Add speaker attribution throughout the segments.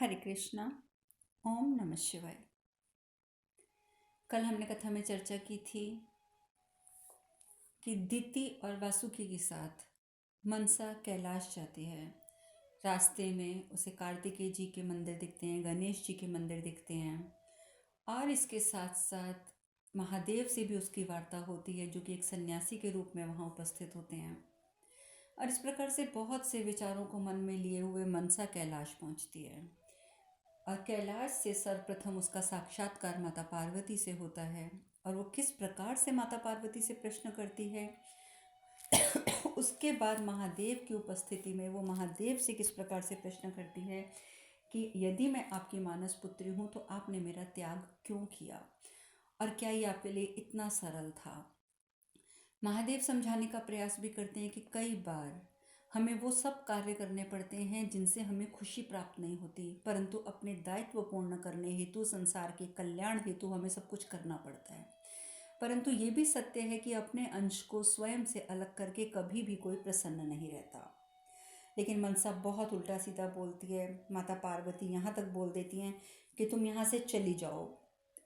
Speaker 1: हरे कृष्णा। ओम नमः शिवाय। कल हमने कथा में चर्चा की थी कि दिति और वासुकी के साथ मनसा कैलाश जाती है। रास्ते में उसे कार्तिकेय जी के मंदिर दिखते हैं, गणेश जी के मंदिर दिखते हैं और इसके साथ साथ महादेव से भी उसकी वार्ता होती है, जो कि एक सन्यासी के रूप में वहाँ उपस्थित होते हैं। और इस प्रकार से बहुत से विचारों को मन में लिए हुए मनसा कैलाश पहुँचती है और कैलाश से सर्वप्रथम उसका साक्षात्कार माता पार्वती से होता है। और वो किस प्रकार से माता पार्वती से प्रश्न करती है उसके बाद महादेव की उपस्थिति में वो महादेव से किस प्रकार से प्रश्न करती है कि यदि मैं आपकी मानस पुत्री हूँ तो आपने मेरा त्याग क्यों किया, और क्या ये आपके लिए इतना सरल था। महादेव समझाने का प्रयास भी करते हैं कि कई बार हमें वो सब कार्य करने पड़ते हैं जिनसे हमें खुशी प्राप्त नहीं होती, परंतु अपने दायित्व पूर्ण करने हेतु, संसार के कल्याण हेतु हमें सब कुछ करना पड़ता है। परंतु ये भी सत्य है कि अपने अंश को स्वयं से अलग करके कभी भी कोई प्रसन्न नहीं रहता। लेकिन मनसा बहुत उल्टा सीधा बोलती है। माता पार्वती यहाँ तक बोल देती हैं कि तुम यहाँ से चली जाओ,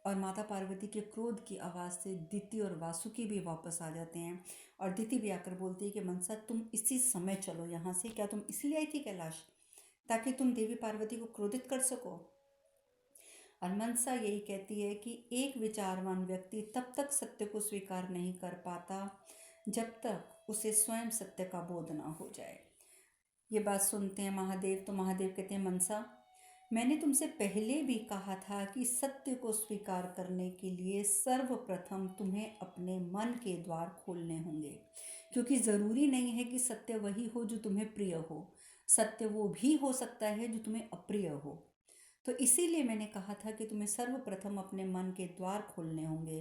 Speaker 1: और माता पार्वती के क्रोध की आवाज़ से दिति और वासुकी भी वापस आ जाते हैं। और दिति भी आकर बोलती है कि मनसा तुम इसी समय चलो यहाँ से। क्या तुम इसलिए आई थी कैलाश ताकि तुम देवी पार्वती को क्रोधित कर सको? और मनसा यही कहती है कि एक विचारवान व्यक्ति तब तक सत्य को स्वीकार नहीं कर पाता जब तक उसे स्वयं सत्य का बोध ना हो जाए। ये बात सुनते हैं महादेव, तो महादेव कहते हैं मनसा, मैंने तुमसे पहले भी कहा था कि सत्य को स्वीकार करने के लिए सर्वप्रथम तुम्हें अपने मन के द्वार खोलने होंगे, क्योंकि ज़रूरी नहीं है कि सत्य वही हो जो तुम्हें प्रिय हो। सत्य वो भी हो सकता है जो तुम्हें अप्रिय हो। तो इसीलिए मैंने कहा था कि तुम्हें सर्वप्रथम अपने मन के द्वार खोलने होंगे।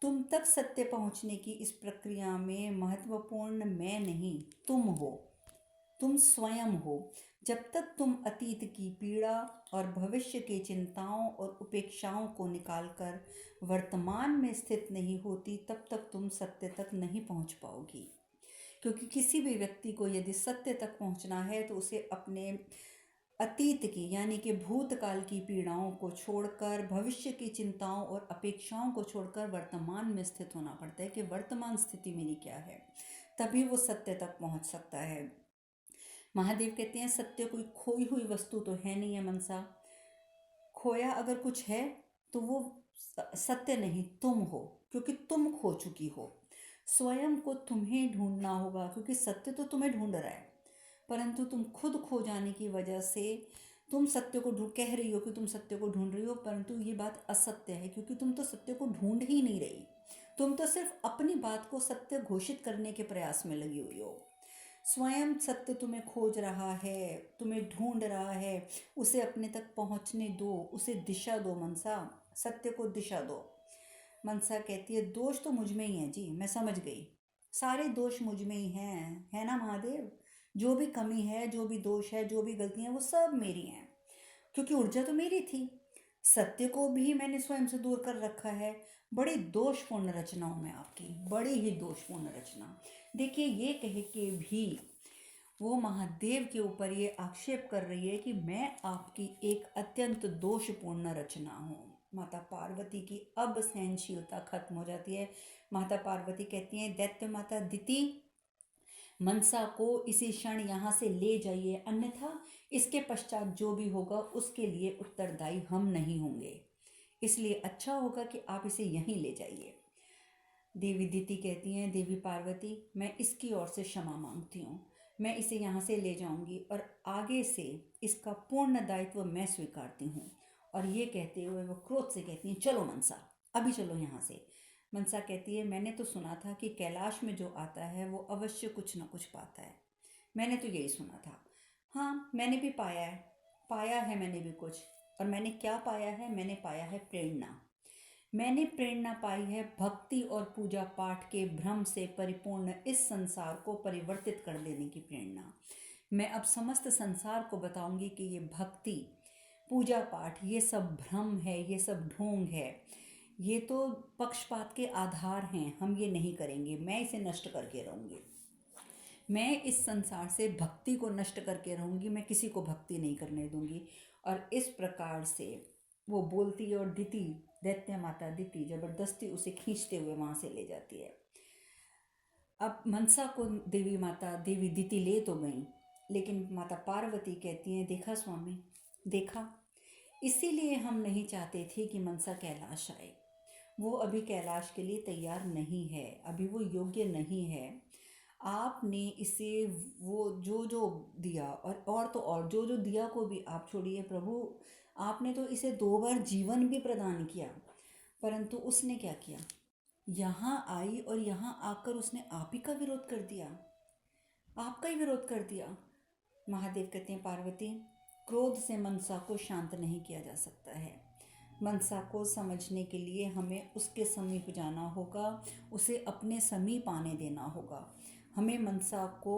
Speaker 1: तुम तक सत्य पहुंचने की इस प्रक्रिया में महत्वपूर्ण मैं नहीं, तुम हो, तुम स्वयं हो। जब तक तुम अतीत की पीड़ा और भविष्य की चिंताओं और उपेक्षाओं को निकालकर वर्तमान में स्थित नहीं होती, तब तक तुम सत्य तक नहीं पहुंच पाओगी। क्योंकि किसी भी व्यक्ति को यदि सत्य तक पहुंचना है तो उसे अपने अतीत की यानी कि भूतकाल की पीड़ाओं को छोड़कर, भविष्य की चिंताओं और अपेक्षाओं को छोड़कर वर्तमान में स्थित होना पड़ता है कि वर्तमान स्थिति मेरी क्या है, तभी वो सत्य तक पहुंच सकता है। महादेव कहते हैं सत्य कोई खोई हुई वस्तु तो है नहीं है मनसा। खोया अगर कुछ है तो वो सत्य नहीं, तुम हो, क्योंकि तुम खो चुकी हो। स्वयं को तुम्हें ढूंढना होगा, क्योंकि सत्य तो तुम्हें ढूंढ रहा है, परंतु तुम खुद खो जाने की वजह से तुम सत्य को कह रही हो कि तुम सत्य को ढूंढ रही हो, परंतु ये बात असत्य है, क्योंकि तुम तो सत्य को ढूंढ ही नहीं रही। तुम तो सिर्फ अपनी बात को सत्य घोषित करने के प्रयास में लगी हुई हो। स्वयं सत्य तुम्हें खोज रहा है, तुम्हें ढूंढ रहा है। उसे अपने तक पहुंचने दो, उसे दिशा दो मनसा, सत्य को दिशा दो। मनसा कहती है दोष तो मुझ में ही है जी, मैं समझ गई, सारे दोष मुझ में ही हैं, है ना महादेव? जो भी कमी है, जो भी दोष है, जो भी गलतियां, वो सब मेरी हैं, क्योंकि ऊर्जा तो मेरी थी। सत्य को भी मैंने स्वयं से दूर कर रखा है। बड़ी दोषपूर्ण रचना हूँ मैं आपकी, बड़ी ही दोषपूर्ण रचना। देखिए, ये कह के भी वो महादेव के ऊपर ये आक्षेप कर रही है कि मैं आपकी एक अत्यंत दोषपूर्ण रचना हूँ। माता पार्वती की अब सहनशीलता खत्म हो जाती है। माता पार्वती कहती हैं दैत्य माता दिति, मनसा को इसी क्षण यहाँ से ले जाइए, अन्यथा इसके पश्चात जो भी होगा उसके लिए उत्तरदायी हम नहीं होंगे, इसलिए अच्छा होगा कि आप इसे यहीं ले जाइए। देवी दिति कहती हैं देवी पार्वती, मैं इसकी ओर से क्षमा मांगती हूँ, मैं इसे यहाँ से ले जाऊँगी और आगे से इसका पूर्ण दायित्व मैं स्वीकारती हूँ। और ये कहते हुए वो क्रोध से कहती हैं चलो मनसा, अभी चलो यहाँ से। मनसा कहती है मैंने तो सुना था कि कैलाश में जो आता है वो अवश्य कुछ न कुछ पाता है, मैंने तो यही सुना था। हाँ, मैंने भी पाया है मैंने भी कुछ। और मैंने क्या पाया है? मैंने पाया है प्रेरणा। मैंने प्रेरणा पाई है भक्ति और पूजा पाठ के भ्रम से परिपूर्ण इस संसार को परिवर्तित कर देने की प्रेरणा। मैं अब समस्त संसार को बताऊंगी कि ये भक्ति, पूजा पाठ, ये सब भ्रम है, ये सब ढोंग है, ये तो पक्षपात के आधार हैं, हम ये नहीं करेंगे, मैं इसे नष्ट करके रहूँगी। मैं इस संसार से भक्ति को नष्ट करके रहूँगी, मैं किसी को भक्ति नहीं करने दूंगी। और इस प्रकार से वो बोलती है और दिति, दैत्य माता दिति जबरदस्ती उसे खींचते हुए वहाँ से ले जाती है। अब मनसा को देवी दिति ले तो गई, लेकिन माता पार्वती कहती हैं, देखा स्वामी, देखा, इसीलिए हम नहीं चाहते थे कि मनसा कैलाश आए। वो अभी कैलाश के लिए तैयार नहीं है, अभी वो योग्य नहीं है। आपने इसे वो जो दिया और तो और जो दिया को भी आप छोड़िए प्रभु, आपने तो इसे 2 बार जीवन भी प्रदान किया, परंतु उसने क्या किया, यहाँ आई और यहाँ आकर उसने आप ही का विरोध कर दिया, आपका ही विरोध कर दिया। महादेव कहते हैं, पार्वती, क्रोध से मनसा को शांत नहीं किया जा सकता है। मनसा को समझने के लिए हमें उसके समीप जाना होगा, उसे अपने समीप आने देना होगा। हमें मनसा को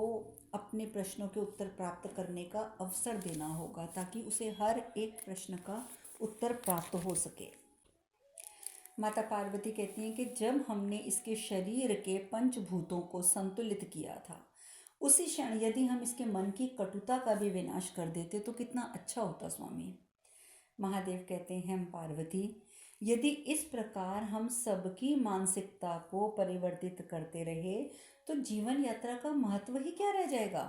Speaker 1: अपने प्रश्नों के उत्तर प्राप्त करने का अवसर देना होगा, ताकि उसे हर एक प्रश्न का उत्तर प्राप्त हो सके। माता पार्वती कहती हैं कि जब हमने इसके शरीर के पंचभूतों को संतुलित किया था, उसी क्षण यदि हम इसके मन की कटुता का भी विनाश कर देते तो कितना अच्छा होता स्वामी। महादेव कहते हैं, पार्वती, यदि इस प्रकार हम सबकी मानसिकता को परिवर्तित करते रहे तो जीवन यात्रा का महत्व ही क्या रह जाएगा।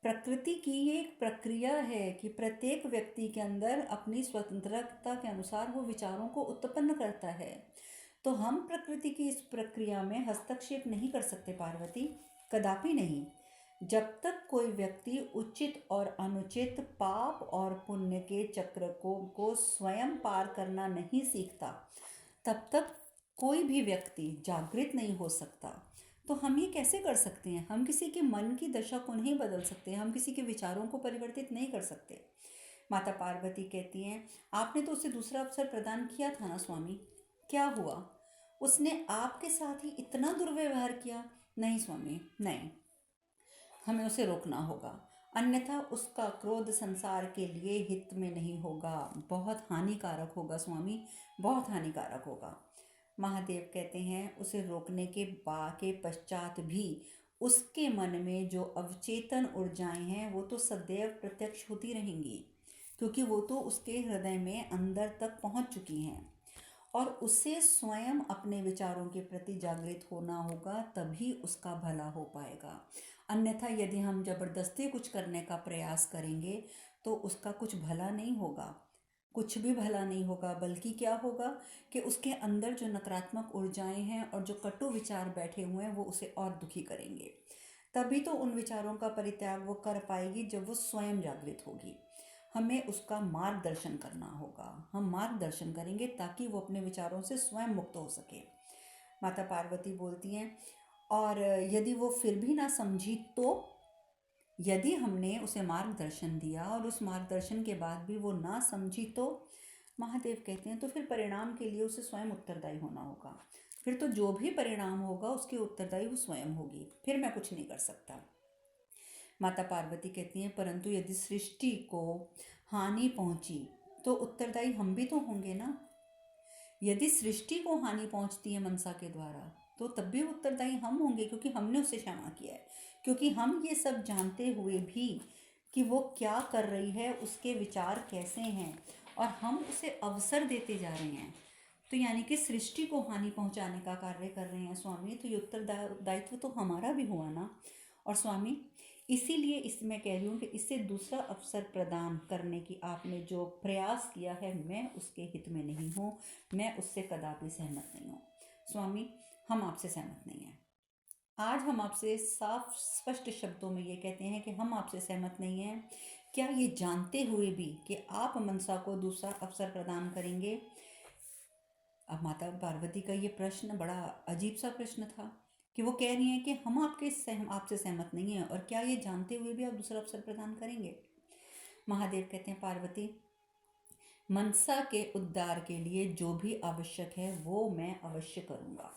Speaker 1: प्रकृति की ये एक प्रक्रिया है कि प्रत्येक व्यक्ति के अंदर अपनी स्वतंत्रता के अनुसार वो विचारों को उत्पन्न करता है। तो हम प्रकृति की इस प्रक्रिया में हस्तक्षेप नहीं कर सकते पार्वती, कदापि नहीं। जब तक कोई व्यक्ति उचित और अनुचित, पाप और पुण्य के चक्र को स्वयं पार करना नहीं सीखता, तब तक कोई भी व्यक्ति जागृत नहीं हो सकता। तो हम ये कैसे कर सकते हैं? हम किसी के मन की दशा को नहीं बदल सकते, हम किसी के विचारों को परिवर्तित नहीं कर सकते। माता पार्वती कहती हैं, आपने तो उसे दूसरा अवसर प्रदान किया था ना स्वामी, क्या हुआ? उसने आपके साथ ही इतना दुर्व्यवहार किया। नहीं स्वामी, नहीं, हमें उसे रोकना होगा, अन्यथा उसका क्रोध संसार के लिए हित में नहीं होगा, बहुत हानिकारक होगा स्वामी, बहुत हानिकारक होगा। महादेव कहते हैं, उसे रोकने के पश्चात भी उसके मन में जो अवचेतन ऊर्जाएं हैं वो तो सदैव प्रत्यक्ष होती रहेंगी, क्योंकि वो तो उसके हृदय में अंदर तक पहुंच चुकी हैं। और उसे स्वयं अपने विचारों के प्रति जागृत होना होगा, तभी उसका भला हो पाएगा। अन्यथा यदि हम जबरदस्ती कुछ करने का प्रयास करेंगे तो उसका कुछ भला नहीं होगा, कुछ भी भला नहीं होगा, बल्कि क्या होगा कि उसके अंदर जो नकारात्मक ऊर्जाएं हैं और जो कटु विचार बैठे हुए हैं वो उसे और दुखी करेंगे। तभी तो उन विचारों का परित्याग वो कर पाएगी जब वो स्वयं जागृत होगी। हमें उसका मार्गदर्शन करना होगा, हम मार्गदर्शन करेंगे ताकि वो अपने विचारों से स्वयं मुक्त हो सके। माता पार्वती बोलती हैं, और यदि वो फिर भी ना समझी तो, यदि हमने उसे मार्गदर्शन दिया और उस मार्गदर्शन के बाद भी वो ना समझी तो, महादेव कहते हैं, तो फिर परिणाम के लिए उसे स्वयं उत्तरदायी होना होगा। फिर तो जो भी परिणाम होगा उसके उत्तरदायी वो स्वयं होगी, फिर मैं कुछ नहीं कर सकता। माता पार्वती कहती हैं, परंतु यदि सृष्टि को हानि पहुंची तो उत्तरदायी हम भी तो होंगे ना। यदि सृष्टि को हानि पहुंचती है मनसा के द्वारा तो तब भी उत्तरदायी हम होंगे, क्योंकि हमने उसे क्षमा किया है, क्योंकि हम ये सब जानते हुए भी कि वो क्या कर रही है, उसके विचार कैसे हैं, और हम उसे अवसर देते जा रहे हैं। तो यानी कि सृष्टि को हानि पहुंचाने का कार्य कर रहे हैं स्वामी, तो ये उत्तरदायित्व तो हमारा भी हुआ ना। और स्वामी, इसीलिए मैं कह रही हूँ कि इससे दूसरा अवसर प्रदान करने की आपने जो प्रयास किया है, मैं उसके हित में नहीं हूँ, मैं उससे कदापि सहमत नहीं हूँ। स्वामी, हम आपसे सहमत नहीं हैं। आज हम आपसे साफ स्पष्ट शब्दों में ये कहते हैं कि हम आपसे सहमत नहीं हैं। क्या ये जानते हुए भी कि आप मनसा को दूसरा अवसर प्रदान करेंगे? अब माता पार्वती का ये प्रश्न बड़ा अजीब सा प्रश्न था कि वो कह रही हैं कि हम आपसे सहमत नहीं हैं, और क्या ये जानते हुए भी आप दूसरा अवसर प्रदान करेंगे? महादेव कहते हैं, पार्वती, मनसा के उद्धार के लिए जो भी आवश्यक है वो मैं अवश्य करूँगा।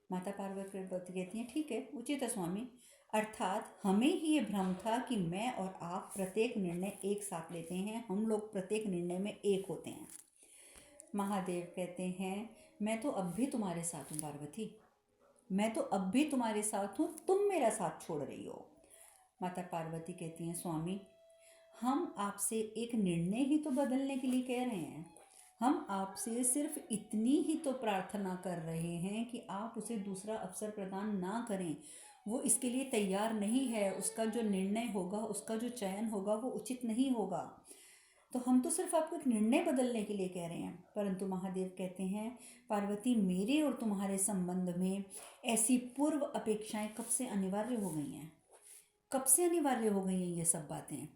Speaker 1: माता पार्वती कहती हैं, ठीक है, उचित है स्वामी, अर्थात हमें ही ये भ्रम था कि मैं और आप प्रत्येक निर्णय एक साथ लेते हैं, हम लोग प्रत्येक निर्णय में एक होते हैं। महादेव कहते हैं, मैं तो अब भी तुम्हारे साथ हूँ पार्वती, मैं तो अब भी तुम्हारे साथ हूँ, तुम मेरा साथ छोड़ रही हो। माता पार्वती कहती हैं, स्वामी हम आपसे एक निर्णय ही तो बदलने के लिए कह रहे हैं। हम आपसे सिर्फ इतनी ही तो प्रार्थना कर रहे हैं कि आप उसे दूसरा अवसर प्रदान ना करें। वो इसके लिए तैयार नहीं है, उसका जो निर्णय होगा, उसका जो चयन होगा वो उचित नहीं होगा। तो हम तो सिर्फ आपको एक निर्णय बदलने के लिए कह रहे हैं। परंतु महादेव कहते हैं, पार्वती मेरे और तुम्हारे संबंध में ऐसी पूर्व अपेक्षाएं कब से अनिवार्य हो गई हैं, कब से अनिवार्य हो गई हैं ये सब बातें।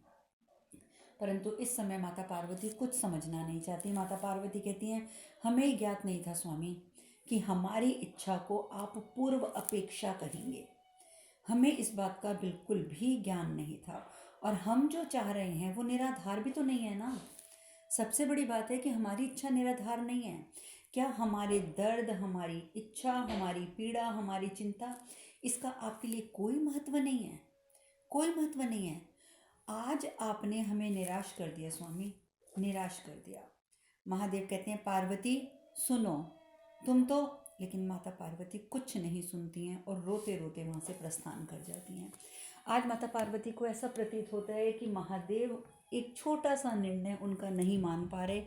Speaker 1: परंतु इस समय माता पार्वती कुछ समझना नहीं चाहती। माता पार्वती कहती हैं, हमें ज्ञात नहीं था स्वामी कि हमारी इच्छा को आप पूर्व अपेक्षा कहेंगे। हमें इस बात का बिल्कुल भी ज्ञान नहीं था, और हम जो चाह रहे हैं वो निराधार भी तो नहीं है ना। सबसे बड़ी बात है कि हमारी इच्छा निराधार नहीं है। क्या हमारे दर्द, हमारी इच्छा, हमारी पीड़ा, हमारी चिंता, इसका आपके लिए कोई महत्व नहीं है? कोई महत्व नहीं है। आज आपने हमें निराश कर दिया स्वामी, निराश कर दिया। महादेव कहते हैं, पार्वती सुनो, तुम तो, लेकिन माता पार्वती कुछ नहीं सुनती हैं और रोते रोते वहाँ से प्रस्थान कर जाती हैं। आज माता पार्वती को ऐसा प्रतीत होता है कि महादेव एक छोटा सा निर्णय उनका नहीं मान पा रहे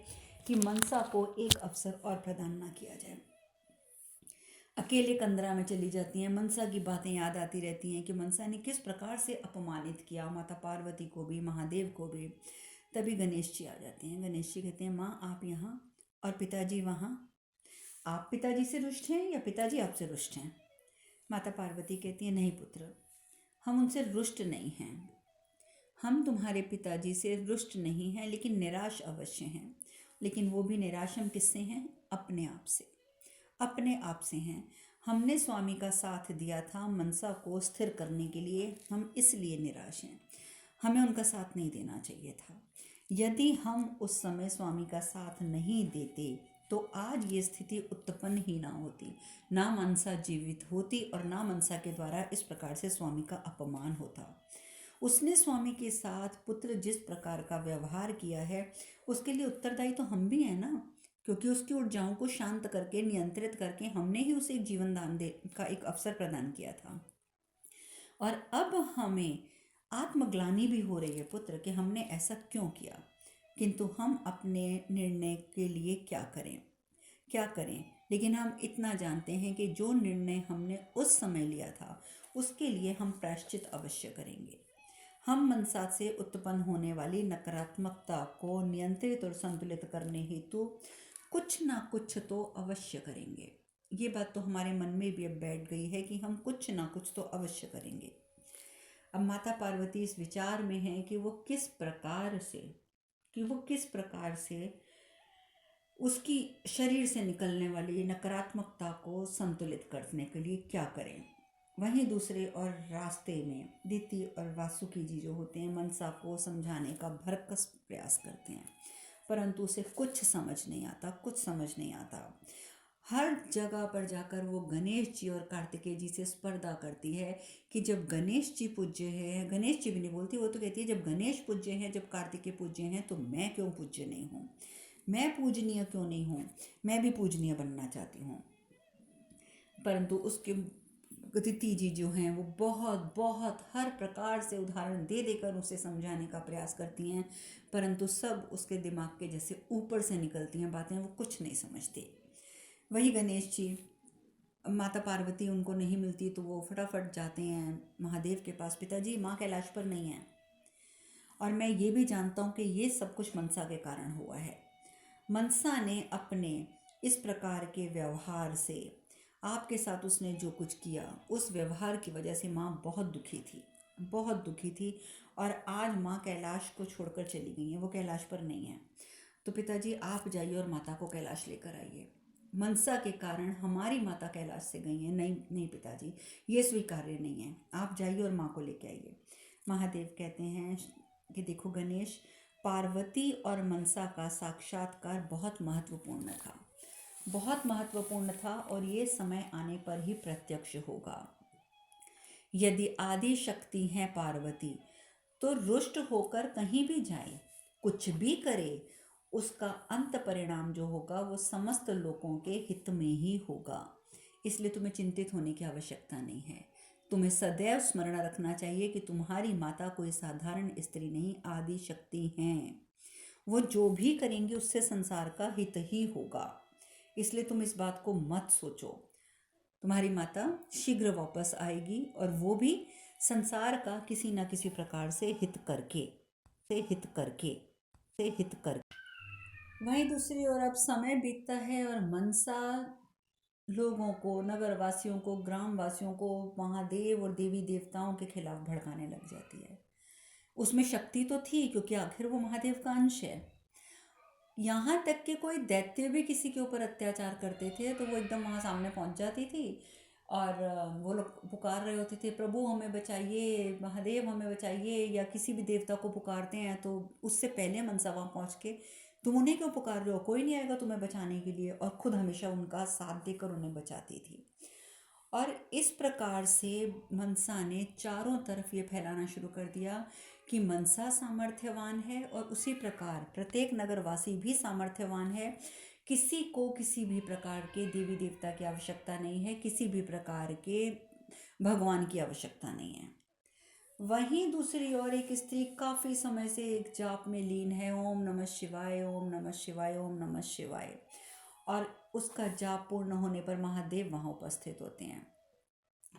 Speaker 1: कि मनसा को एक अवसर और प्रदान ना किया जाए। अकेले कंदरा में चली जाती हैं। मनसा की बातें याद आती रहती हैं कि मनसा ने किस प्रकार से अपमानित किया माता पार्वती को भी, महादेव को भी। तभी गणेश जी आ जाते हैं। गणेश जी कहते हैं, माँ आप यहाँ और पिताजी वहाँ, आप पिताजी से रुष्ट हैं या पिताजी आपसे रुष्ट हैं? माता पार्वती कहती हैं, नहीं पुत्र, हम उनसे रुष्ट नहीं हैं। हम तुम्हारे पिताजी से रुष्ट नहीं हैं, लेकिन निराश अवश्य हैं। लेकिन वो भी निराश हम किससे हैं? अपने आप से, अपने आप से हैं। हमने स्वामी का साथ दिया था मनसा को स्थिर करने के लिए, हम इसलिए निराश हैं। हमें उनका साथ नहीं देना चाहिए था। यदि हम उस समय स्वामी का साथ नहीं देते तो आज ये स्थिति उत्पन्न ही ना होती, ना मनसा जीवित होती और ना मनसा के द्वारा इस प्रकार से स्वामी का अपमान होता। उसने स्वामी के साथ पुत्र जिस प्रकार का व्यवहार किया है उसके लिए उत्तरदायी तो हम भी हैं ना, क्योंकि उसकी ऊर्जाओं को शांत करके, नियंत्रित करके हमने ही उसे एक जीवन दान दे का एक अवसर प्रदान किया था। और अब हमें आत्मग्लानि भी हो रही है पुत्र कि हमने ऐसा क्यों किया। किंतु हम अपने निर्णय के लिए क्या करें, क्या करें? लेकिन हम इतना जानते हैं कि जो निर्णय हमने उस समय लिया था उसके लिए हम प्रायश्चित अवश्य करेंगे। हम मनसा से उत्पन्न होने वाली नकारात्मकता को नियंत्रित और संतुलित करने हेतु कुछ ना कुछ तो अवश्य करेंगे। ये बात तो हमारे मन में भी अब बैठ गई है कि हम कुछ ना कुछ तो अवश्य करेंगे। अब माता पार्वती इस विचार में है कि वो किस प्रकार से उसकी शरीर से निकलने वाली नकारात्मकता को संतुलित करने के लिए क्या करें। वहीं दूसरे और रास्ते में दिति और वासुकी जी जो होते हैं मनसा को समझाने का भरकस प्रयास करते हैं, परंतु उसे कुछ समझ नहीं आता, कुछ समझ नहीं आता। हर जगह पर जाकर वो गणेश जी और कार्तिकेय जी से स्पर्धा करती है कि जब गणेश जी पूज्य है, गणेश जी भी नहीं बोलती, वो तो कहती है जब गणेश पूज्य हैं, जब कार्तिकेय पूज्य हैं, तो मैं क्यों पूज्य नहीं हूँ, मैं पूजनीय क्यों नहीं हूँ, मैं भी पूजनीय बनना चाहती हूँ। परंतु उसके दिति जी जो हैं वो बहुत बहुत हर प्रकार से उदाहरण दे देकर उसे समझाने का प्रयास करती हैं, परंतु सब उसके दिमाग के जैसे ऊपर से निकलती हैं बातें, वो कुछ नहीं समझते। वही गणेश जी, माता पार्वती उनको नहीं मिलती तो वो फटाफट जाते हैं महादेव के पास, पिताजी माँ कैलाश पर नहीं है और मैं ये भी जानता हूँ कि ये सब कुछ मनसा के कारण हुआ है। मनसा ने अपने इस प्रकार के व्यवहार से, आपके साथ उसने जो कुछ किया उस व्यवहार की वजह से माँ बहुत दुखी थी, बहुत दुखी थी, और आज माँ कैलाश को छोड़कर चली गई हैं, वो कैलाश पर नहीं है। तो पिताजी आप जाइए और माता को कैलाश लेकर आइए। मनसा के कारण हमारी माता कैलाश से गई हैं। नहीं नहीं पिताजी, ये स्वीकार्य नहीं है, आप जाइए और माँ को लेके आइए। महादेव कहते हैं कि देखो गणेश, पार्वती और मनसा का साक्षात्कार बहुत महत्वपूर्ण था, बहुत महत्वपूर्ण था, और ये समय आने पर ही प्रत्यक्ष होगा। यदि आदि शक्ति है पार्वती तो रुष्ट होकर कहीं भी जाए, कुछ भी करे, उसका अंत परिणाम जो होगा वो समस्त लोगों के हित में ही होगा। इसलिए तुम्हें चिंतित होने की आवश्यकता नहीं है। तुम्हें सदैव स्मरण रखना चाहिए कि तुम्हारी माता कोई साधारण स्त्री नहीं, आदि शक्ति हैं। वो जो भी करेंगी उससे संसार का हित ही होगा। इसलिए तुम इस बात को मत सोचो। तुम्हारी माता शीघ्र वापस आएगी और वो भी संसार का किसी ना किसी प्रकार से हित करके से हित करके। वहीं दूसरी ओर अब समय बीतता है और मनसा लोगों को, नगरवासियों को, ग्रामवासियों को महादेव और देवी देवताओं के खिलाफ भड़काने लग जाती है। उसमें शक्ति तो थी क्योंकि आखिर वो महादेव का अंश है। यहाँ तक कि कोई दैत्य भी किसी के ऊपर अत्याचार करते थे तो वो एकदम वहाँ सामने पहुँच जाती थी और वो लोग पुकार रहे होते थे, प्रभु हमें बचाइए, महादेव हमें बचाइए, या किसी भी देवता को पुकारते हैं तो उससे पहले मनसा वहाँ पहुँच के तुम उन्हें क्यों पुकार रहे हो, कोई नहीं आएगा तुम्हें बचाने के लिए, और खुद हमेशा उनका साथ देकर उन्हें बचाती थी। और इस प्रकार से मनसा ने चारों तरफ ये फैलाना शुरू कर दिया कि मनसा सामर्थ्यवान है और उसी प्रकार प्रत्येक नगरवासी भी सामर्थ्यवान है। किसी को किसी भी प्रकार के देवी देवता की आवश्यकता नहीं है, किसी भी प्रकार के भगवान की आवश्यकता नहीं है। वहीं दूसरी ओर एक स्त्री काफ़ी समय से एक जाप में लीन है, ओम नमः शिवाय, ओम नमः शिवाय, ओम नमः शिवाय, और उसका जाप पूर्ण होने पर महादेव वहाँ उपस्थित होते हैं।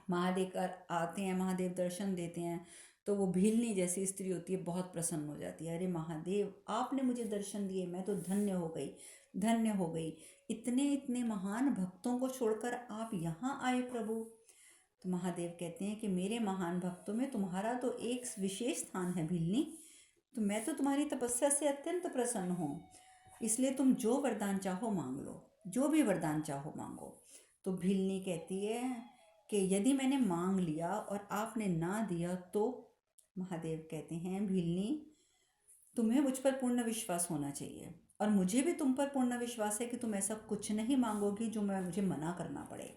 Speaker 1: महादेव आते हैं, महादेव दर्शन देते हैं तो वो भीलनी जैसी स्त्री होती है, बहुत प्रसन्न हो जाती है। अरे महादेव, आपने मुझे दर्शन दिए, मैं तो धन्य हो गई, धन्य हो गई। इतने इतने महान भक्तों को छोड़कर आप यहाँ आए प्रभु। तो महादेव कहते हैं कि मेरे महान भक्तों में तुम्हारा तो एक विशेष स्थान है भीलनी, तो मैं तो तुम्हारी तपस्या से अत्यंत प्रसन्न हूँ, इसलिए तुम जो वरदान चाहो मांग लो, जो भी वरदान चाहो मांगो। तो भीलनी कहती है कि यदि मैंने मांग लिया और आपने ना दिया तो? महादेव कहते हैं, भीलनी तुम्हें मुझ पर पूर्ण विश्वास होना चाहिए और मुझे भी तुम पर पूर्ण विश्वास है कि तुम ऐसा कुछ नहीं मांगोगी जो मुझे मना करना पड़े।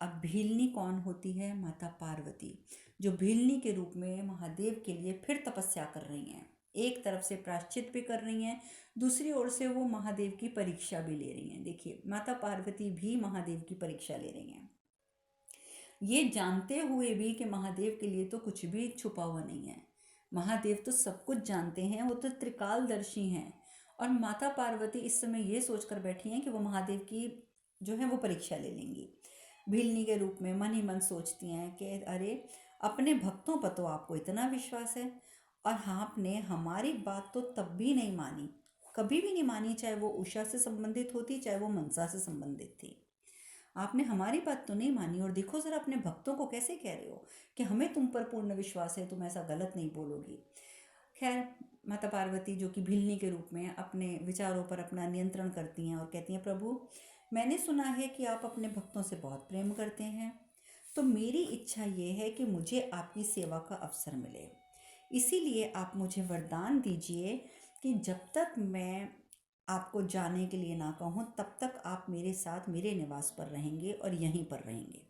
Speaker 1: अब भीलनी कौन होती है? माता पार्वती, जो भीलनी के रूप में महादेव के लिए फिर तपस्या कर रही हैं। एक तरफ से प्रायश्चित भी कर रही हैं, दूसरी ओर से वो महादेव की परीक्षा भी ले रही हैं। देखिए, माता पार्वती भी महादेव की परीक्षा ले रही हैं, ये जानते हुए भी कि महादेव के लिए तो कुछ भी छुपा हुआ नहीं है। महादेव तो सब कुछ जानते हैं, वो तो त्रिकालदर्शी हैं। और माता पार्वती इस समय ये सोचकर बैठी हैं कि वो महादेव की जो है वो परीक्षा ले लेंगी। भीलनी के रूप में मन ही मन सोचती हैं कि अरे, अपने भक्तों पर तो आपको इतना विश्वास है और आपने हमारी बात तो तब भी नहीं मानी, कभी भी नहीं मानी, चाहे वो उषा से संबंधित होती, चाहे वो मनसा से संबंधित थी। आपने हमारी बात तो नहीं मानी, और देखो ज़रा अपने भक्तों को कैसे कह रहे हो कि हमें तुम पर पूर्ण विश्वास है, तुम ऐसा गलत नहीं बोलोगी। खैर, माता पार्वती जो कि भीलनी के रूप में अपने विचारों पर अपना नियंत्रण करती हैं और कहती हैं, प्रभु मैंने सुना है कि आप अपने भक्तों से बहुत प्रेम करते हैं, तो मेरी इच्छा ये है कि मुझे आपकी सेवा का अवसर मिले। इसीलिए आप मुझे वरदान दीजिए कि जब तक मैं आपको जाने के लिए ना कहूँ तब तक आप मेरे साथ मेरे निवास पर रहेंगे और यहीं पर रहेंगे।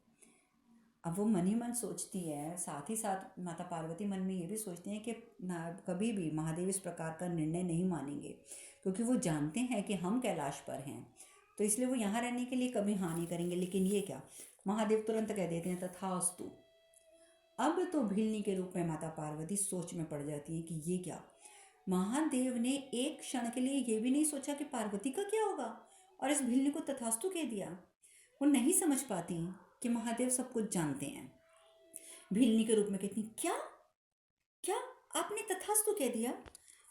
Speaker 1: अब वो मन ही मन सोचती है, साथ ही साथ माता पार्वती मन में ये भी सोचती हैं कि कभी भी महादेव इस प्रकार का निर्णय नहीं मानेंगे, क्योंकि वो जानते हैं कि हम कैलाश पर हैं, तो इसलिए वो यहाँ रहने के लिए कभी हाँ नहीं करेंगे। लेकिन ये क्या, महादेव तुरंत कह देते हैं तथास्तु। अब तो भीलनी के रूप में माता पार्वती सोच में पड़ जाती है कि ये क्या, महादेव ने एक क्षण के लिए ये भी नहीं सोचा कि पार्वती का क्या होगा, और इस भीलनी को तथास्तु कह दिया। वो नहीं समझ पाती कि महादेव सब कुछ जानते हैं। भीलनी के रूप में कहती, क्या क्या आपने तथास्तु कह दिया?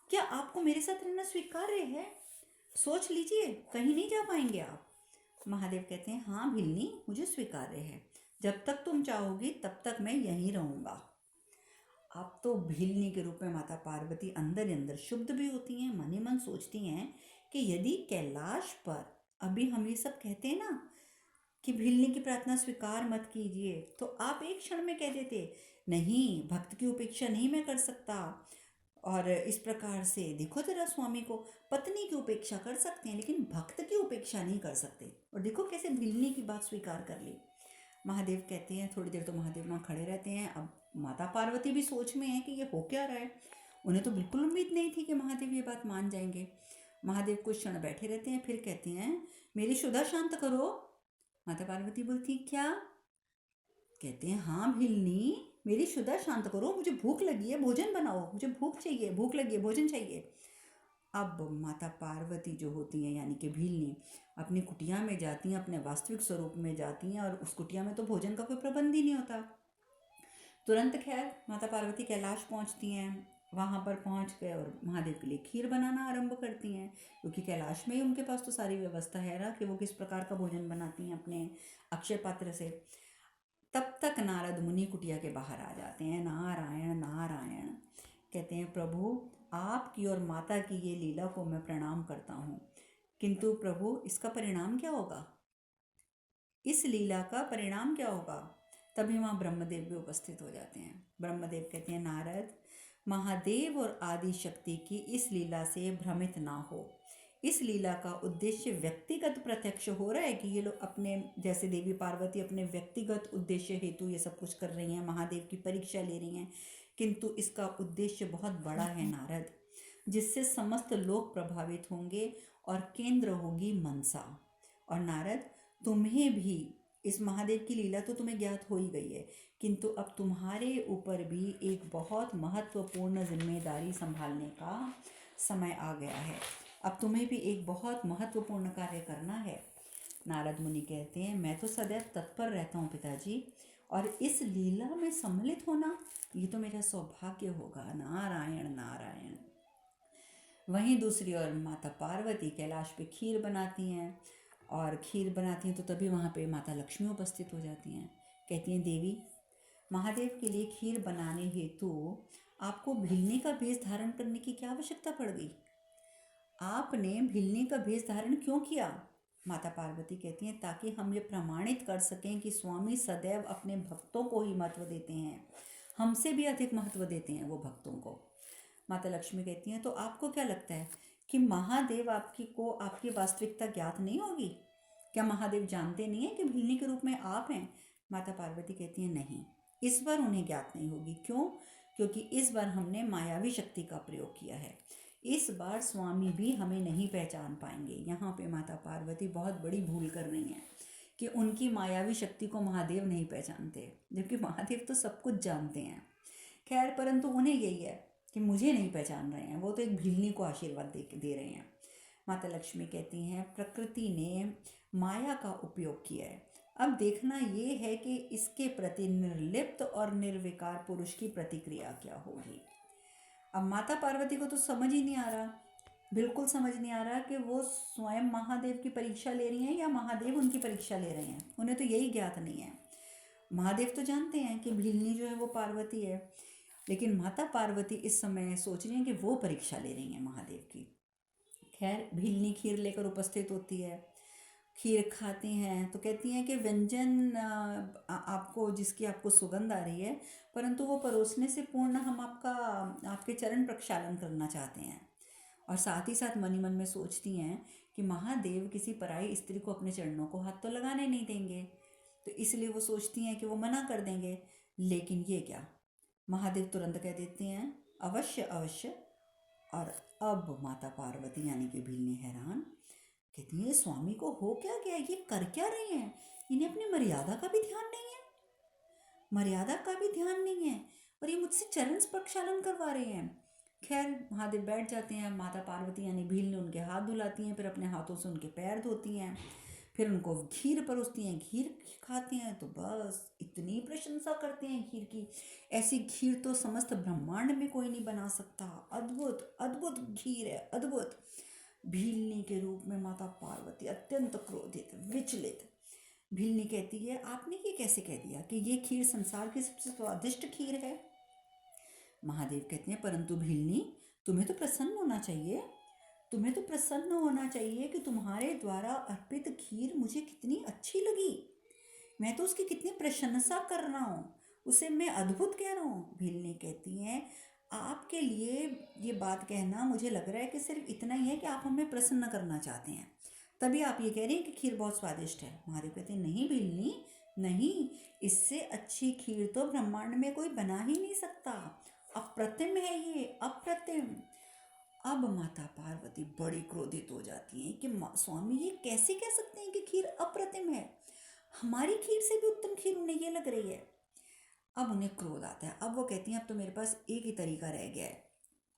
Speaker 1: क्या आपको मेरे साथ रहना स्वीकार्य है? सोच लीजिए, कहीं नहीं जा पाएंगे आप। महादेव कहते हैं, हाँ भीलनी, मुझे स्वीकार्य है, जब तक तुम चाहोगी तब तक मैं यहीं रहूँगा। अब तो भीलनी के रूप में माता पार्वती अंदर ही अंदर शुद्ध भी होती हैं, मन ही मन सोचती हैं कि यदि कैलाश पर अभी हम ये सब कहते हैं ना कि भीलनी की प्रार्थना स्वीकार मत कीजिए, तो आप एक क्षण में कह देते, नहीं, भक्त की उपेक्षा नहीं मैं कर सकता, और इस प्रकार से देखो जरा स्वामी को, पत्नी की उपेक्षा कर सकते हैं लेकिन भक्त की उपेक्षा नहीं कर सकते, और देखो कैसे भीलनी की बात स्वीकार कर ली। महादेव कहते हैं, थोड़ी देर तो महादेव वहाँ खड़े रहते हैं। अब माता पार्वती भी सोच में है कि ये हो क्या रहा है, उन्हें तो बिल्कुल उम्मीद नहीं थी कि महादेव ये बात मान जाएंगे। महादेव कुछ क्षण बैठे रहते हैं, फिर कहते हैं, मेरी क्षुधा शांत करो, माता पार्वती बोलती क्या? कहते हैं हाँ भिलनी, मेरी शुदा शांत करो, मुझे भूख लगी है, भोजन बनाओ, मुझे भूख चाहिए, भूख लगी है, भोजन चाहिए। अब माता पार्वती जो होती हैं यानी कि भीलनी अपनी कुटिया में जाती हैं, अपने वास्तविक स्वरूप में जाती हैं, और उस कुटिया में तो भोजन का कोई प्रबंध ही नहीं होता। तुरंत खैर माता पार्वती कैलाश पहुंचती हैं। वहाँ पर पहुंच गए और महादेव के लिए खीर बनाना आरंभ करती हैं, क्योंकि कैलाश में ही उनके पास तो सारी व्यवस्था है ना कि वो किस प्रकार का भोजन बनाती हैं अपने अक्षय पात्र से। तब तक नारद मुनि कुटिया के बाहर आ जाते हैं। नारायण नारायण। कहते हैं प्रभु, आपकी और माता की ये लीला को मैं प्रणाम करता हूँ, किंतु प्रभु इसका परिणाम क्या होगा? इस लीला का परिणाम क्या होगा? तभी वहाँ ब्रह्मदेव भी उपस्थित हो जाते हैं। ब्रह्मदेव कहते हैं नारद, महादेव और आदि शक्ति की इस लीला से भ्रमित ना हो। इस लीला का उद्देश्य व्यक्तिगत प्रत्यक्ष हो रहा है कि ये लोग अपने, जैसे देवी पार्वती अपने व्यक्तिगत उद्देश्य हेतु ये सब कुछ कर रही हैं, महादेव की परीक्षा ले रही हैं, किंतु इसका उद्देश्य बहुत बड़ा है नारद, जिससे समस्त लोग प्रभावित होंगे और केंद्र होगी मनसा। और नारद, तुम्हें भी इस महादेव की लीला तो तुम्हें ज्ञात हो ही गई है, किंतु अब तुम्हारे ऊपर भी एक बहुत महत्वपूर्ण जिम्मेदारी संभालने का समय आ गया है। अब तुम्हें भी एक बहुत महत्वपूर्ण कार्य करना है। नारद मुनि कहते हैं मैं तो सदैव तत्पर रहता हूँ पिताजी, और इस लीला में सम्मिलित होना ये तो मेरा सौभाग्य होगा। नारायण नारायण। वहीं दूसरी ओर माता पार्वती कैलाश पे खीर बनाती हैं, और खीर बनाती हैं तो तभी वहाँ पे माता लक्ष्मी उपस्थित हो जाती हैं। कहती हैं देवी, महादेव के लिए खीर बनाने हेतु आपको भिलनी का भेष धारण करने की क्या आवश्यकता पड़ गई? आपने भिलनी का भेष धारण क्यों किया? माता पार्वती कहती हैं ताकि हम ये प्रमाणित कर सकें कि स्वामी सदैव अपने भक्तों को ही महत्व देते हैं, हमसे भी अधिक महत्व देते हैं वो भक्तों को। माता लक्ष्मी कहती हैं तो आपको क्या लगता है कि महादेव आपकी वास्तविकता ज्ञात नहीं होगी? क्या महादेव जानते नहीं है कि भिलनी के रूप में आप हैं? माता पार्वती कहती हैं नहीं, इस बार उन्हें ज्ञात नहीं होगी। क्यों? क्योंकि इस बार हमने मायावी शक्ति का प्रयोग किया है। इस बार स्वामी भी हमें नहीं पहचान पाएंगे। यहाँ पे माता पार्वती बहुत बड़ी भूल कर रही हैं कि उनकी मायावी शक्ति को महादेव नहीं पहचानते, जबकि महादेव तो सब कुछ जानते हैं। खैर, परंतु उन्हें यही है कि मुझे नहीं पहचान रहे हैं, वो तो एक भिलनी को आशीर्वाद दे रहे हैं। माता लक्ष्मी कहती हैं प्रकृति ने माया का उपयोग किया है, अब देखना ये है कि इसके प्रति निर्लिप्त और निर्विकार पुरुष की प्रतिक्रिया क्या होगी। अब माता पार्वती को तो समझ ही नहीं आ रहा, बिल्कुल समझ नहीं आ रहा कि वो स्वयं महादेव की परीक्षा ले रही हैं या महादेव उनकी परीक्षा ले रहे हैं। उन्हें तो यही ज्ञात नहीं है। महादेव तो जानते हैं कि भिलनी जो है वो पार्वती है, लेकिन माता पार्वती इस समय सोच रही हैं कि वो परीक्षा ले रही हैं महादेव की। खैर, भिलनी खीर लेकर उपस्थित होती है, खीर खाती हैं तो कहती हैं कि व्यंजन आपको जिसकी आपको सुगंध आ रही है, परंतु वो परोसने से पूर्ण हम आपके चरण प्रक्षालन करना चाहते हैं। और साथ ही साथ मनी मन में सोचती हैं कि महादेव किसी पराई स्त्री को अपने चरणों को हाथ तो लगाने नहीं देंगे, तो इसलिए वो सोचती हैं कि वो मना कर देंगे। लेकिन ये क्या, महादेव तुरंत कह देते हैं अवश्य अवश्य। और अब माता पार्वती यानी कि भिलनी हैरान, कहती है स्वामी को हो क्या गया, ये कर क्या रहे हैं? इन्हें अपनी मर्यादा का भी ध्यान नहीं है, मर्यादा का भी ध्यान नहीं है, और ये मुझसे चरण प्रक्षालन करवा रहे हैं। खैर, महादेव बैठ जाते हैं। माता पार्वती यानी भीलनी उनके हाथ धुलाती हैं, फिर अपने हाथों से उनके पैर धोती हैं, फिर उनको खीर परोसती हैं, खीर खाते हैं तो बस इतनी प्रशंसा करते हैं खीर की, ऐसी खीर तो समस्त ब्रह्मांड में कोई नहीं बना सकता, अद्भुत अद्भुत खीर है, अद्भुत। भीलनी के रूप में माता पार्वती अत्यंत क्रोधित, विचलित। भीलनी कहती है आपने ये कैसे कह दिया कि ये खीर संसार की सबसे स्वादिष्ट खीर है? महादेव कहते हैं परंतु भीलनी, तुम्हें तो प्रसन्न होना चाहिए, तुम्हें तो प्रसन्न होना चाहिए कि तुम्हारे द्वारा अर्पित खीर मुझे कितनी अच्छी लगी, मैं तो उसकी कितनी प्रशंसा कर रहा हूँ, उसे मैं अद्भुत कह रहा हूँ। भीलनी कहती हैं आपके लिए ये बात कहना मुझे लग रहा है कि सिर्फ इतना ही है कि आप हमें प्रसन्न करना चाहते हैं, तभी आप ये कह रही हैं कि खीर बहुत स्वादिष्ट है। महादेव कहते हैं नहीं भीलनी, नहीं, इससे अच्छी खीर तो ब्रह्मांड में कोई बना ही नहीं सकता, अप्रतिम है ये, अप्रतिम। अब माता पार्वती बड़ी क्रोधित हो जाती हैं कि स्वामी ये कैसे कह सकते हैं कि खीर अप्रतिम है? हमारी खीर से भी उत्तम खीर उन्हें ये लग रही है। अब उन्हें क्रोध आता है। अब वो कहती हैं अब तो मेरे पास एक ही तरीका रह गया है,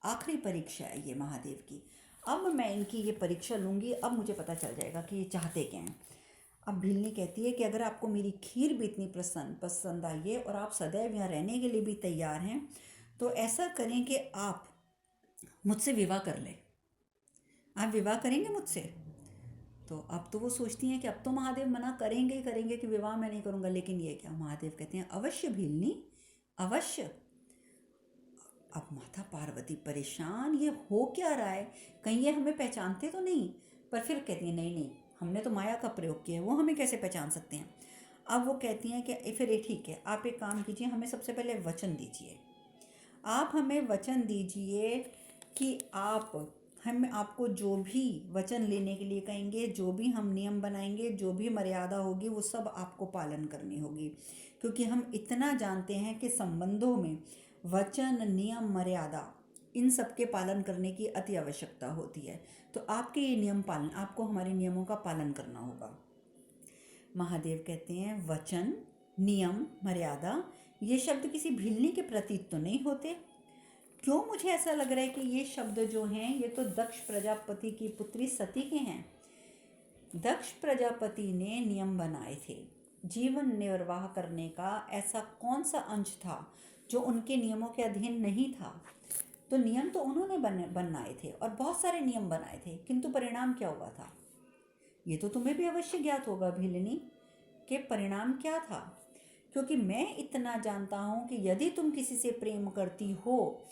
Speaker 1: आखिरी परीक्षा है ये महादेव की, अब मैं इनकी ये परीक्षा लूँगी, अब मुझे पता चल जाएगा कि ये चाहते क्या हैं। अब भीलनी कहती है कि अगर आपको मेरी खीर भी इतनी पसंद आई है और आप सदैव यहाँ रहने के लिए भी तैयार हैं, तो ऐसा करें कि आप मुझसे विवाह कर लें। आप विवाह करेंगे मुझसे? तो अब तो वो सोचती हैं कि अब तो महादेव मना करेंगे ही करेंगे कि विवाह मैं नहीं करूँगा, लेकिन ये क्या, महादेव कहते हैं अवश्य भीलनी, अवश्य। अब माता पार्वती परेशान, ये हो क्या रहा है, कहीं ये हमें पहचानते तो नहीं। पर फिर कहती हैं नहीं नहीं, हमने तो माया का प्रयोग किया है, वो हमें कैसे पहचान सकते हैं। अब वो कहती हैं कि फिर ये ठीक है, आप एक काम कीजिए, हमें सबसे पहले वचन दीजिए, आप हमें वचन दीजिए कि हम आपको जो भी वचन लेने के लिए कहेंगे, जो भी हम नियम बनाएंगे, जो भी मर्यादा होगी, वो सब आपको पालन करनी होगी, क्योंकि हम इतना जानते हैं कि संबंधों में वचन, नियम, मर्यादा, इन सब के पालन करने की अति आवश्यकता होती है। तो आपके ये नियम पालन, आपको हमारे नियमों का पालन करना होगा। महादेव कहते हैं वचन, नियम, मर्यादा, ये शब्द किसी भीलनी के प्रतीक तो नहीं होते। क्यों मुझे ऐसा लग रहा है कि ये शब्द जो हैं ये तो दक्ष प्रजापति की पुत्री सती के हैं। दक्ष प्रजापति ने नियम बनाए थे, जीवन निर्वाह करने का ऐसा कौन सा अंश था जो उनके नियमों के अधीन नहीं था। तो नियम तो उन्होंने बनाए थे और बहुत सारे नियम बनाए थे, किंतु परिणाम क्या हुआ था ये तो तुम्हें भी अवश्य ज्ञात होगा भीलनी, के परिणाम क्या था। क्योंकि मैं इतना जानता हूँ कि यदि तुम किसी से प्रेम करती हो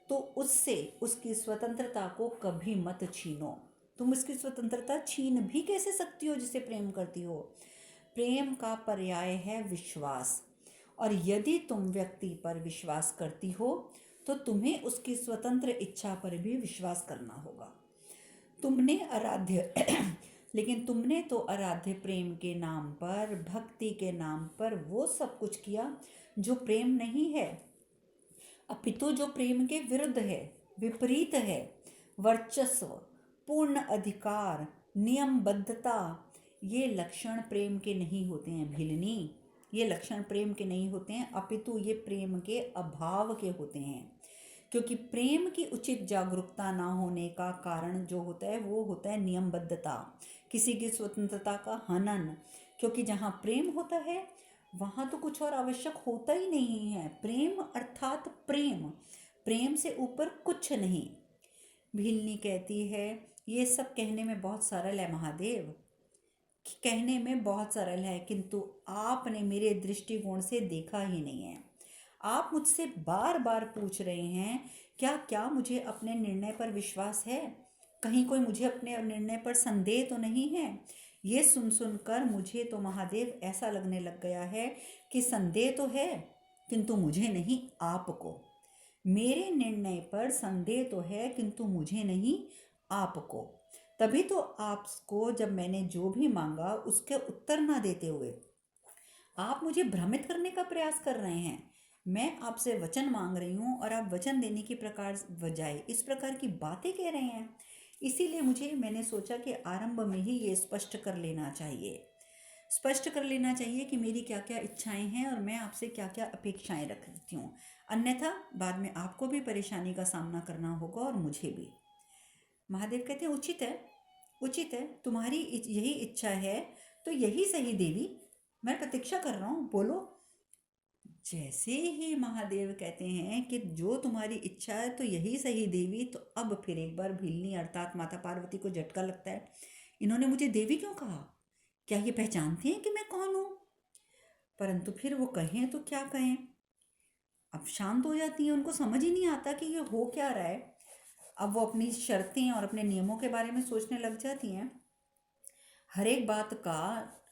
Speaker 1: तो उससे उसकी स्वतंत्रता को कभी मत छीनो। तुम उसकी स्वतंत्रता छीन भी कैसे सकती हो जिसे प्रेम करती हो। प्रेम का पर्याय है विश्वास, और यदि तुम व्यक्ति पर विश्वास करती हो तो तुम्हें उसकी स्वतंत्र इच्छा पर भी विश्वास करना होगा। तुमने आराध्य लेकिन तुमने तो आराध्य प्रेम के नाम पर, भक्ति के नाम पर वो सब कुछ किया जो प्रेम नहीं है, अपितु जो प्रेम के विरुद्ध है, विपरीत है। वर्चस्व, पूर्ण अधिकार, नियमबद्धता, ये लक्षण प्रेम के नहीं होते हैं भीलनी, ये लक्षण प्रेम के नहीं होते हैं, अपितु ये प्रेम के अभाव के होते हैं। क्योंकि प्रेम की उचित जागरूकता ना होने का कारण जो होता है वो होता है नियमबद्धता, किसी की स्वतंत्रता का हनन। क्योंकि जहाँ प्रेम होता है वहाँ तो कुछ और आवश्यक होता ही नहीं है। प्रेम अर्थात प्रेम, प्रेम से ऊपर कुछ नहीं। भीलनी कहती है ये सब कहने में बहुत सरल है महादेव, कहने में बहुत सरल है, किंतु आपने मेरे दृष्टिकोण से देखा ही नहीं है। आप मुझसे बार बार पूछ रहे हैं क्या मुझे अपने निर्णय पर विश्वास है, कहीं कोई मुझे अपने निर्णय पर संदेह तो नहीं है। ये सुन कर मुझे तो महादेव ऐसा लगने लग गया है कि संदेह तो है किंतु मुझे नहीं, आपको। मेरे निर्णय पर संदेह तो है किंतु मुझे नहीं, आपको। तभी तो आपको जब मैंने जो भी मांगा उसके उत्तर ना देते हुए आप मुझे भ्रमित करने का प्रयास कर रहे हैं। मैं आपसे वचन मांग रही हूँ और आप वचन देने की प्रकार बजाय इस प्रकार की बातें कह रहे हैं। इसीलिए मैंने सोचा कि आरंभ में ही ये स्पष्ट कर लेना चाहिए कि मेरी क्या क्या इच्छाएं हैं और मैं आपसे क्या क्या अपेक्षाएं रखती हूँ, अन्यथा बाद में आपको भी परेशानी का सामना करना होगा और मुझे भी। महादेव कहते हैं उचित है, तुम्हारी यही इच्छा है तो यही सही देवी, मैं प्रतीक्षा कर रहा हूँ, बोलो। जैसे ही महादेव कहते हैं कि जो तुम्हारी इच्छा है तो यही सही देवी, तो अब फिर एक बार भीलनी अर्थात माता पार्वती को झटका लगता है। इन्होंने मुझे देवी क्यों कहा, क्या ये पहचानते हैं कि मैं कौन हूँ। परंतु फिर वो कहें तो क्या कहें, अब शांत हो जाती हैं, उनको समझ ही नहीं आता कि ये हो क्या रहा है। अब वो अपनी शर्तें और अपने नियमों के बारे में सोचने लग जाती हैं। हर एक बात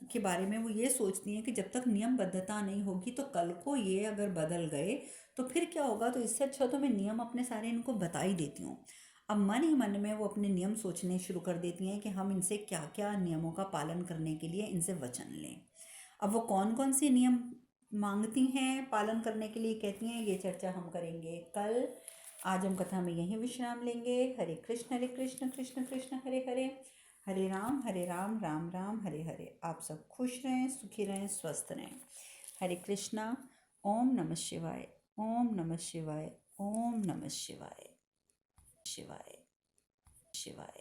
Speaker 1: के बारे में वो ये सोचती हैं कि जब तक नियमबद्धता नहीं होगी तो कल को ये अगर बदल गए तो फिर क्या होगा, तो इससे अच्छा तो मैं नियम अपने सारे इनको बता ही देती हूँ। अब मन ही मन में वो अपने नियम सोचने शुरू कर देती हैं कि हम इनसे क्या क्या नियमों का पालन करने के लिए इनसे वचन लें। अब वो कौन कौन से नियम मांगती हैं पालन करने के लिए, कहती हैं ये चर्चा हम करेंगे कल। आज हम कथा में यहीं विश्राम लेंगे। हरे कृष्ण कृष्ण कृष्ण हरे हरे, हरे राम राम राम हरे हरे। आप सब खुश रहें, सुखी रहें, स्वस्थ रहें। हरे कृष्णा। ओम नमः शिवाय। ओम नमः शिवाय। ओम नमः शिवाय। शिवाय शिवाय।